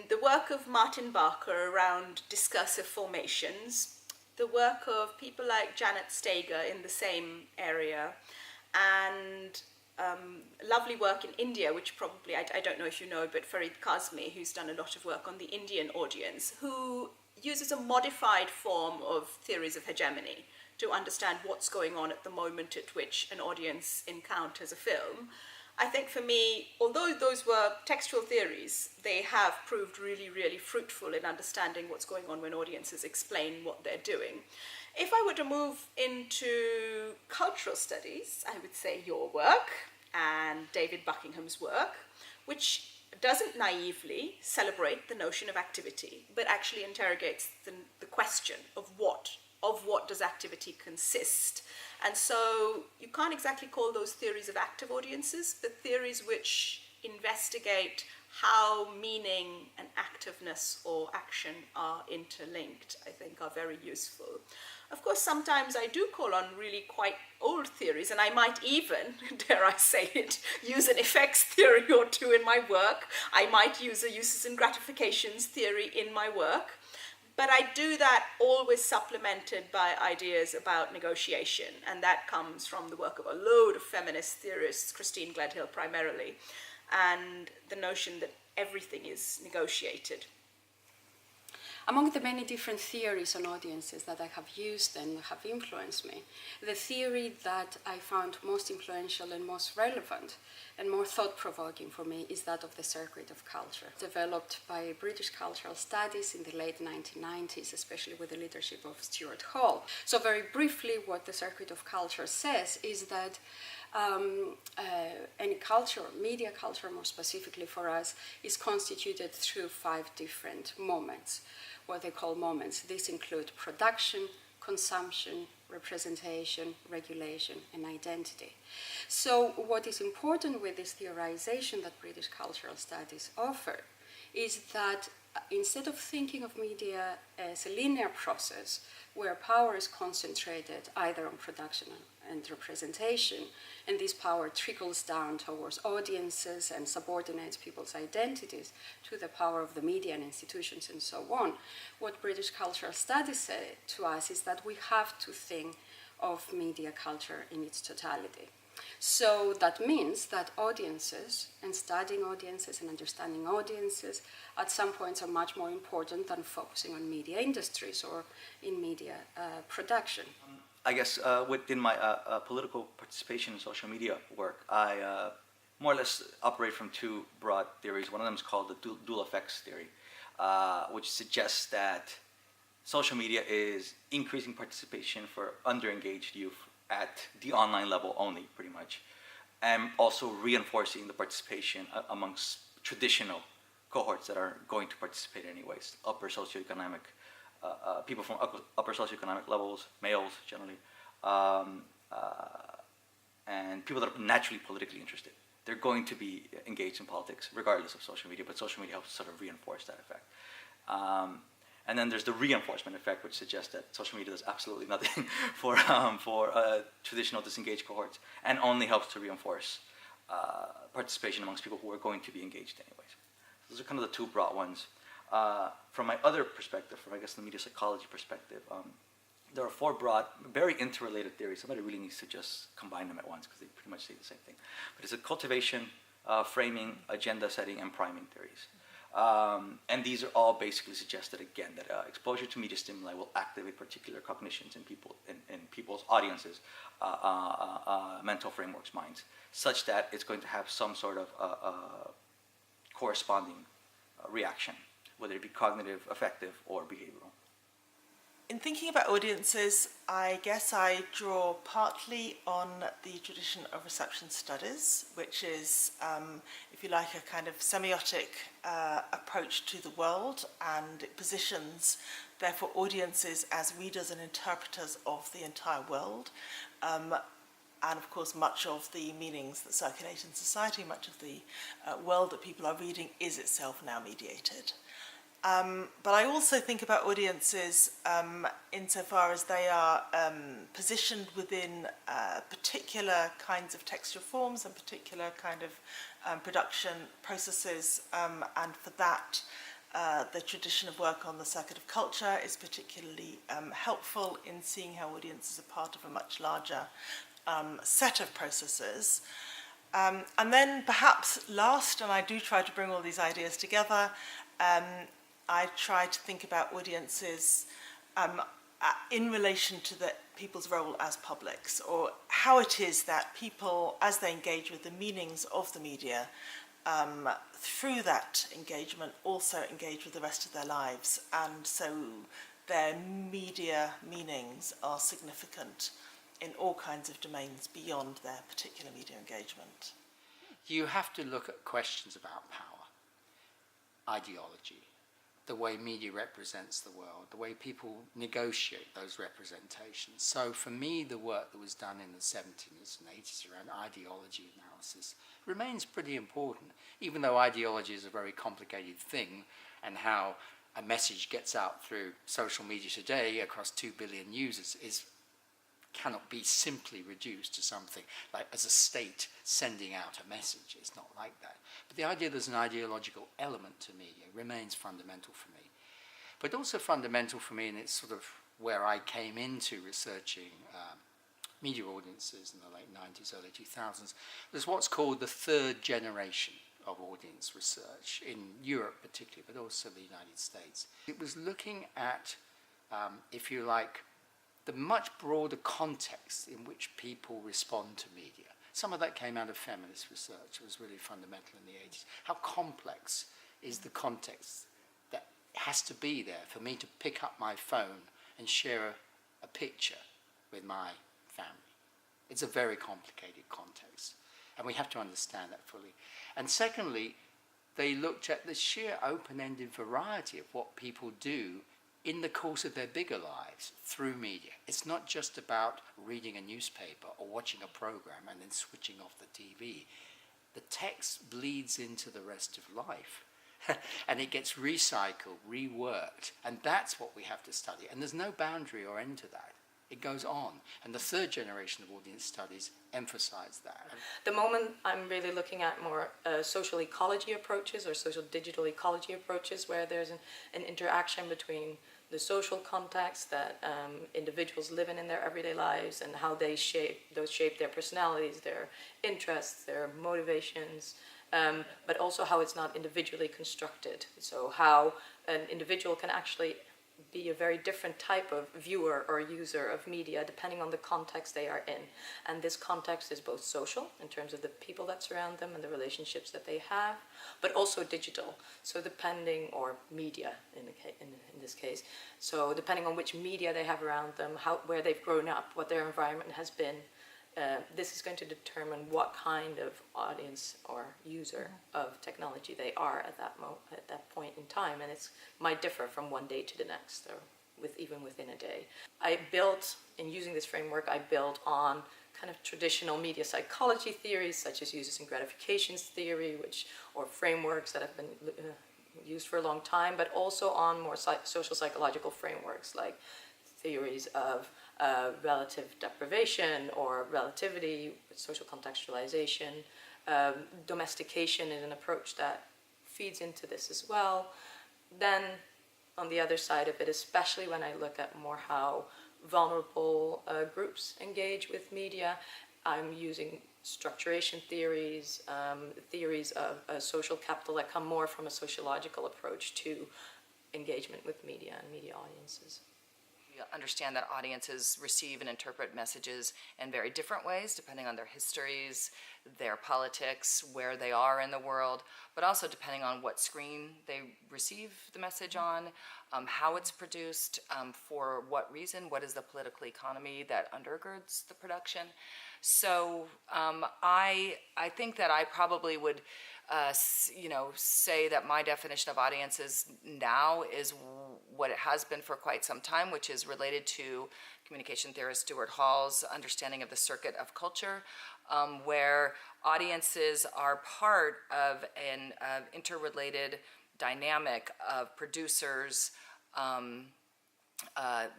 the work of Martin Barker around discursive formations, the work of people like Janet Steger in the same area, and lovely work in India, which probably, I don't know if you know, but Farid Kazmi, who's done a lot of work on the Indian audience, who uses a modified form of theories of hegemony to understand what's going on at the moment at which an audience encounters a film. I think for me, although those were textual theories, they have proved really, really fruitful in understanding what's going on when audiences explain what they're doing. If I were to move into cultural studies, I would say your work and David Buckingham's work, which doesn't naively celebrate the notion of activity, but actually interrogates the question of what does activity consist. And so you can't exactly call those theories of active audiences, but theories which investigate how meaning and activeness or action are interlinked, I think are very useful. Of course, sometimes I do call on really quite old theories, and I might even, dare I say it, use an effects theory or two in my work. I might use a uses and gratifications theory in my work. But I do that always supplemented by ideas about negotiation, and that comes from the work of a load of feminist theorists, Christine Gledhill primarily, and the notion that everything is negotiated. Among the many different theories on audiences that I have used and have influenced me, the theory that I found most influential and most relevant and more thought-provoking for me is that of the circuit of culture, developed by British cultural studies in the late 1990s, especially with the leadership of Stuart Hall. So very briefly, what the circuit of culture says is that any culture, media culture more specifically for us, is constituted through 5 different moments, what they call moments. These include production, consumption, representation, regulation, and identity. So what is important with this theorization that British cultural studies offer is that instead of thinking of media as a linear process where power is concentrated either on production and representation, and this power trickles down towards audiences and subordinates people's identities to the power of the media and institutions and so on, what British cultural studies say to us is that we have to think of media culture in its totality. So that means that audiences and studying audiences and understanding audiences at some points are much more important than focusing on media industries or in media production. I guess within my political participation in social media work, I more or less operate from 2 broad theories. One of them is called the dual effects theory, which suggests that social media is increasing participation for underengaged youth at the online level only, pretty much, and also reinforcing the participation amongst traditional cohorts that are going to participate anyways, upper socioeconomic people from upper socioeconomic levels, males generally, and people that are naturally politically interested. They're going to be engaged in politics regardless of social media, but social media helps sort of reinforce that effect. And then there's the reinforcement effect, which suggests that social media does absolutely nothing for traditional disengaged cohorts and only helps to reinforce participation amongst people who are going to be engaged anyways. Those are kind of the 2 broad ones. From my other perspective, from I guess the media psychology perspective, there are 4 broad, very interrelated theories. Somebody really needs to just combine them at once because they pretty much say the same thing. But it's a cultivation, framing, agenda setting, and priming theories. And these are all basically suggested again that exposure to media stimuli will activate particular cognitions in people's audiences, mental frameworks, minds, such that it's going to have some sort of corresponding reaction, whether it be cognitive, affective, or behavioral. In thinking about audiences, I guess I draw partly on the tradition of reception studies, which is, if you like, a kind of semiotic approach to the world, and it positions, therefore, audiences as readers and interpreters of the entire world. And of course, much of the meanings that circulate in society, much of the world that people are reading is itself now mediated. But I also think about audiences insofar as they are positioned within particular kinds of textual forms and particular kind of production processes, and for that the tradition of work on the circuit of culture is particularly helpful in seeing how audiences are part of a much larger set of processes. And then perhaps last, and I do try to bring all these ideas together, I try to think about audiences in relation to people's role as publics, or how it is that people, as they engage with the meanings of the media, through that engagement also engage with the rest of their lives, and so their media meanings are significant in all kinds of domains beyond their particular media engagement. You have to look at questions about power, ideology, the way media represents the world, the way people negotiate those representations. So for me, the work that was done in the 70s and 80s around ideology analysis remains pretty important, even though ideology is a very complicated thing, and how a message gets out through social media today across 2 billion users cannot be simply reduced to something like as a state sending out a message. It's not like that. But the idea there's an ideological element to media remains fundamental for me. But also fundamental for me, and it's sort of where I came into researching media audiences in the late 90s, early 2000s, was what's called the third generation of audience research in Europe particularly, but also the United States. It was looking at, if you like, the much broader context in which people respond to media. Some of that came out of feminist research. It was really fundamental in the 80s. How complex is the context that has to be there for me to pick up my phone and share a picture with my family? It's a very complicated context, and we have to understand that fully. And secondly, they looked at the sheer open-ended variety of what people do in the course of their bigger lives through media. It's not just about reading a newspaper or watching a program and then switching off the TV. The text bleeds into the rest of life and it gets recycled, reworked, and that's what we have to study. And there's no boundary or end to that. It goes on, and the third generation of audience studies emphasize that. The moment I'm really looking at more social ecology approaches or social digital ecology approaches, where there's an interaction between the social context that individuals live in their everyday lives and how they shape their personalities, their interests, their motivations, but also how it's not individually constructed. So how an individual can actually be a very different type of viewer or user of media depending on the context they are in. And this context is both social, in terms of the people that surround them and the relationships that they have, but also digital. So depending, or media in this case, so depending on which media they have around them, where they've grown up, what their environment has been, this is going to determine what kind of audience or user of technology they are at that point in time, and it might differ from one day to the next, or even within a day. In using this framework, I built on kind of traditional media psychology theories, such as uses and gratifications theory, or frameworks that have been used for a long time, but also on more social psychological frameworks like theories of relative deprivation or relativity, social contextualization. Domestication is an approach that feeds into this as well. Then on the other side of it, especially when I look at more how vulnerable groups engage with media, I'm using structuration theories, theories of social capital that come more from a sociological approach to engagement with media and media audiences. Understand that audiences receive and interpret messages in very different ways depending on their histories, their politics, where they are in the world, but also depending on what screen they receive the message on, how it's produced, for what reason, what is the political economy that undergirds the production. So I think that I probably would say that my definition of audiences now is what it has been for quite some time, which is related to communication theorist Stuart Hall's understanding of the circuit of culture, where audiences are part of an interrelated dynamic of producers,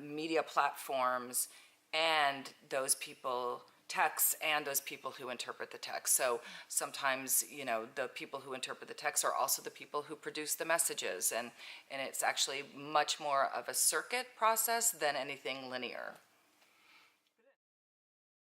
media platforms, and those people texts and those people who interpret the text. So sometimes, you know, the people who interpret the text are also the people who produce the messages, and it's actually much more of a circuit process than anything linear.